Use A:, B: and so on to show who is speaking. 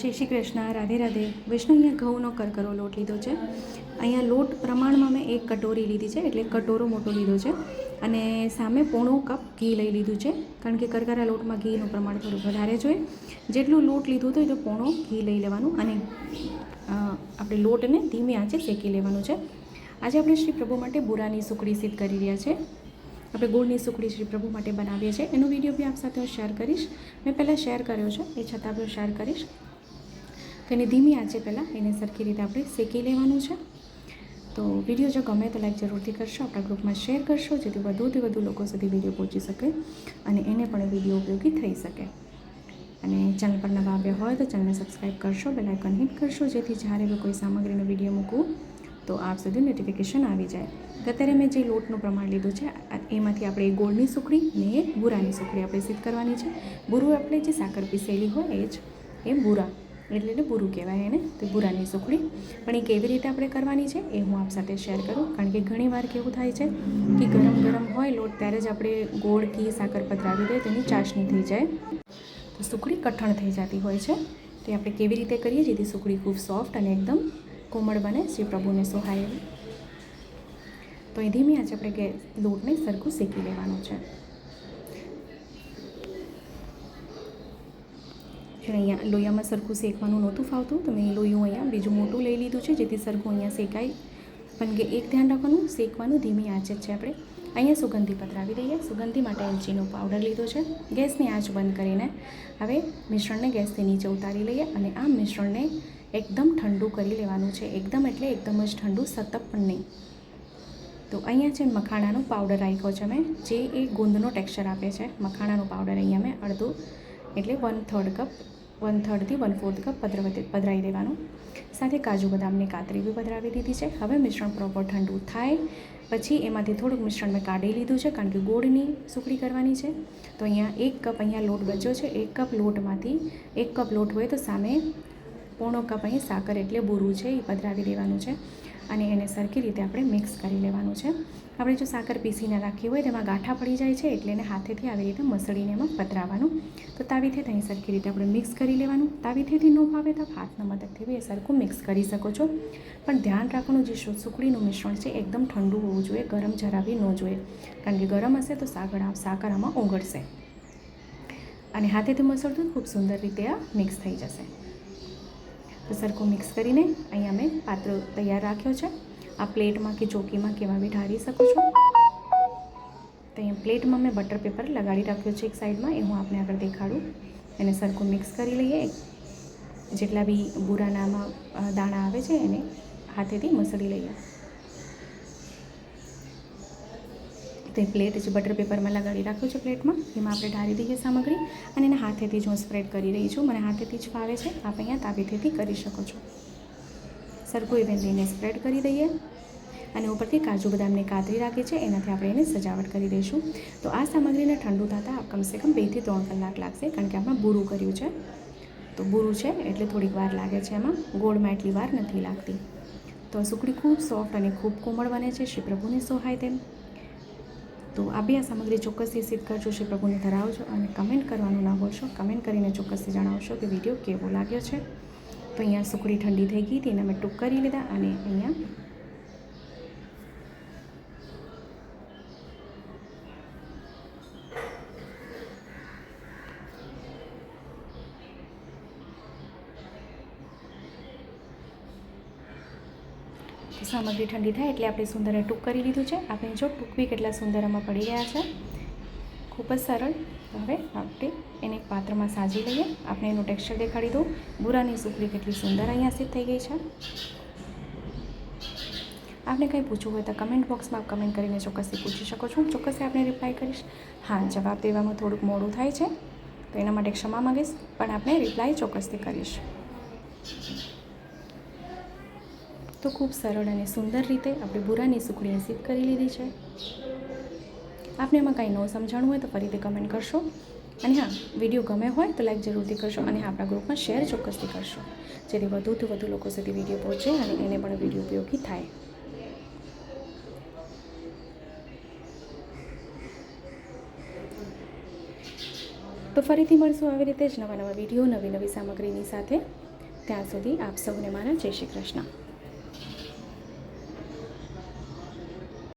A: જય શ્રી કૃષ્ણ, રાધે રાધે. વિષ્ણુ અહીંયા ઘઉંનો કરકરો લોટ લીધો છે. અહીંયા લોટ પ્રમાણમાં મેં 1 કટોરી લીધી છે, એટલે કટોરો મોટો લીધો છે. અને સામે પોણો કપ ઘી લઈ લીધું છે, કારણ કે કરકરા લોટમાં ઘીનું પ્રમાણ થોડું વધારે જોઈએ. જેટલું લોટ લીધું હતું તો પોણો ઘી લઈ લેવાનું અને આપણે લોટને ધીમી આંચે શેકી લેવાનું છે. આજે આપણે શ્રી પ્રભુ માટે બુરાની સુખડી સિદ્ધ કરી રહ્યા છે. આપણે ગોળની સુખડી શ્રી પ્રભુ માટે બનાવીએ છીએ. એનો વિડીયો બી આપ સાથે હું શેર કરીશ. મેં પહેલાં શેર કર્યો છે, એ છતાં બી શેર કરીશ. તો એને ધીમી આંચે પહેલાં એને સરખી રીતે આપણે શેકી લેવાનું છે. તો વિડીયો જો ગમે તો લાઈક જરૂરથી કરશો, આપણા ગ્રુપમાં શેર કરશો, જેથી વધુથી વધુ લોકો સુધી વિડીયો પહોંચી શકે અને એને પણ વિડીયો ઉપયોગી થઈ શકે. અને ચેનલ પર નવા આવ્યા હોય તો ચેનલને સબસ્ક્રાઈબ કરશો, બેલ આઇકન હિટ કરશો, જેથી જ્યારે બી કોઈ સામગ્રીનો વિડીયો મૂકું તો આપ સુધી નોટિફિકેશન આવી જાય. અત્યારે મેં જે લોટનું પ્રમાણ લીધું છે એમાંથી આપણે ગોળની સુખડી ને બુરાની સુખડી આપણે સિદ્ધ કરવાની છે. બુરું આપણે જે સાકર પીસેલી હોય એ બુરા એટલે બુરું કહેવાય એને, તો બુરાની સુખડી. પણ એ કેવી રીતે આપણે કરવાની છે એ હું આપ સાથે શેર કરું, કારણ કે ઘણીવાર કેવું થાય છે કે ગરમ ગરમ હોય લોટ ત્યારે જ આપણે ગોળ ઘી સાકર પધરાવી દઈએ, તેની ચાસણી થઈ જાય તો સુખડી કઠણ થઈ જતી હોય છે. તો આપણે કેવી રીતે કરીએ જેથી સુખડી ખૂબ સોફ્ટ અને એકદમ કોમળ બને, શ્રી પ્રભુને સોહાય એવી. તો એ ધીમી આંચે આપણે લોટને સરખું શેકી લેવાનું છે. અહીંયા લોહીયામાં સરખું શેકવાનું નહોતું ફાવતું, તો મેં લોહીયું અહીંયા બીજું મોટું લઈ લીધું છે, જેથી સરખું અહીંયા શેકાય. પણ કે એક ધ્યાન રાખવાનું, શેકવાનું ધીમી આંચે જ છે. આપણે અહીંયા સુગંધી પધરાવી દઈએ. સુગંધી માટે એલચીનો પાવડર લીધો છે. ગેસની આંચ બંધ કરીને હવે મિશ્રણને ગેસથી નીચે ઉતારી લઈએ અને આ મિશ્રણને એકદમ ઠંડુ કરી લેવાનું છે. એકદમ એટલે એકદમ જ ઠંડુ, સતત પણ નહીં. તો અહીંયા છે મખાણાનો પાવડર રાખ્યો છે મેં, જે એ ગુંદનો ટેક્સચર આપે છે. મખાણાનો પાવડર અહીંયા મેં અડધું એટલે 1/3 કપ, 1/3 થી 1/4 કપ પધરાવી દેવાનું. સાથે કાજુ બદામની કાતરી બી પધરાવી દીધી છે. હવે મિશ્રણ પ્રોપર ઠંડુ થાય પછી એમાંથી થોડુંક મિશ્રણ મેં કાઢી લીધું છે, કારણ કે ગોળની સુખડી કરવાની છે. તો અહીંયા 1 કપ અહીંયા લોટ બચ્યો છે. 1 કપ લોટમાંથી 1 કપ લોટ હોય તો સામે પોણો કપ અહીં સાકર એટલે બુરું છે એ પધરાવી દેવાનું છે. અને એને સરખી રીતે આપણે મિક્સ કરી લેવાનું છે. આપણે જો સાકર પીસીને રાખી હોય તેમાં ગાંઠા પડી જાય છે, એટલે એને હાથેથી આવી રીતે મસળીને એમાં પધરાવવાનું. તો તાવીથી અહીં સરખી રીતે આપણે મિક્સ કરી લેવાનું. તાવીથી ન ભાવે તો હાથના મદદથી બી એ સરખું મિક્સ કરી શકો છો. પણ ધ્યાન રાખવાનું, જે સુખડીનું મિશ્રણ છે એકદમ ઠંડુ હોવું જોઈએ, ગરમ જરા બી ન જોઈએ, કારણ કે ગરમ હશે તો સાકર આમાં ઓગળશે. અને હાથેથી મસળતું ખૂબ સુંદર રીતે આ મિક્સ થઈ જશે. તો સરખું મિક્સ કરીને અહીંયા મેં પાત્ર તૈયાર રાખ્યો છે. આ પ્લેટમાં કે ચોકીમાં કેવા બી ઢાળી શકો છો. તો અહીંયા પ્લેટમાં મેં બટર પેપર લગાડી રાખ્યો છે એક સાઈડમાં, એ હું આપને આગળ દેખાડું. એને સરખું મિક્સ કરી લઈએ. જેટલા બી બુરાનામાં દાણા આવે છે એને હાથેથી મસળી લઈએ. તો એ પ્લેટ જે બટર પેપરમાં લગાડી રાખ્યો છે પ્લેટમાં, એમાં આપણે ઢાળી દઈએ સામગ્રી અને એને હાથેથી જ હું સ્પ્રેડ કરી રહી છું. મને હાથેથી જ ફાવે છે, આપ અહીંયા તાવીથી કરી શકો છો. સરખું એ વેંદીને સ્પ્રેડ કરી દઈએ અને ઉપરથી કાજુ બદામની કાતરી રાખી છે, એનાથી આપણે એને સજાવટ કરી દઈશું. તો આ સામગ્રીને ઠંડુ થતાં કમસે કમ 2 થી 3 કલાક લાગશે, કારણ કે આપણે બુરું કર્યું છે. તો બુરું છે એટલે થોડીક વાર લાગે છે, એમાં ગોળમાં એટલી વાર નથી લાગતી. તો સુખડી ખૂબ સોફ્ટ અને ખૂબ કોમળ બને છે, શ્રી પ્રભુને સોહાય તેમ. તો આ બી આ સામગ્રી ચોક્કસથી સિદ્ધ કરજો, શ્રી પ્રભુને ધરાવજો અને કમેન્ટ કરવાનું ના ભૂલશો. કમેન્ટ કરીને ચોક્કસથી જણાવશો કે વિડીયો કેવો લાગ્યો છે. તો અહીંયા સુખડી ઠંડી થઈ ગઈ હતી, એને મેં ટૂંક કરી લીધા અને અહીંયા સામગ્રી ઠંડી થાય એટલે આપણે સુંદર ટૂંક કરી લીધું છે. આપણે જો ટૂંક બી કેટલા સુંદર આમાં પડી ગયા છે, ખૂબ જ સરળ. હવે આપણે એને એક પાત્રમાં સાજી લઈએ. આપણે એનું ટેક્સચર દેખાડી દઉં. બુરાની સુખડી કેટલી સુંદર અહીંયા સિદ્ધ થઈ ગઈ છે. આપને કંઈ પૂછવું હોય તો કમેન્ટ બોક્સમાં કમેન્ટ કરીને ચોક્કસથી પૂછી શકો છો. ચોક્કસથી આપણે રિપ્લાય કરીશ. હા, જવાબ દેવામાં થોડુંક મોડું થાય છે તો એના માટે ક્ષમા માંગીશ, પણ આપણે રિપ્લાય ચોક્કસથી કરીશ. તો ખૂબ સરળ અને સુંદર રીતે આપણે બુરાની સુખડી સિદ્ધ કરી લીધી છે. આપને એમાં કાંઈ ન સમજાણું હોય તો ફરીથી કમેન્ટ કરશો. અને હા, વિડીયો ગમે હોય તો લાઈક જરૂરથી કરશો અને આપણા ગ્રુપમાં શેર ચોક્કસથી કરશો, જેથી વધુથી વધુ લોકો સુધી વિડીયો પહોંચે અને એને પણ વિડીયો ઉપયોગી થાય. તો ફરીથી મળશું આવી રીતે જ નવા વિડીયો, નવી સામગ્રીની સાથે. ત્યાં સુધી આપ સૌને મારા જય શ્રી કૃષ્ણ.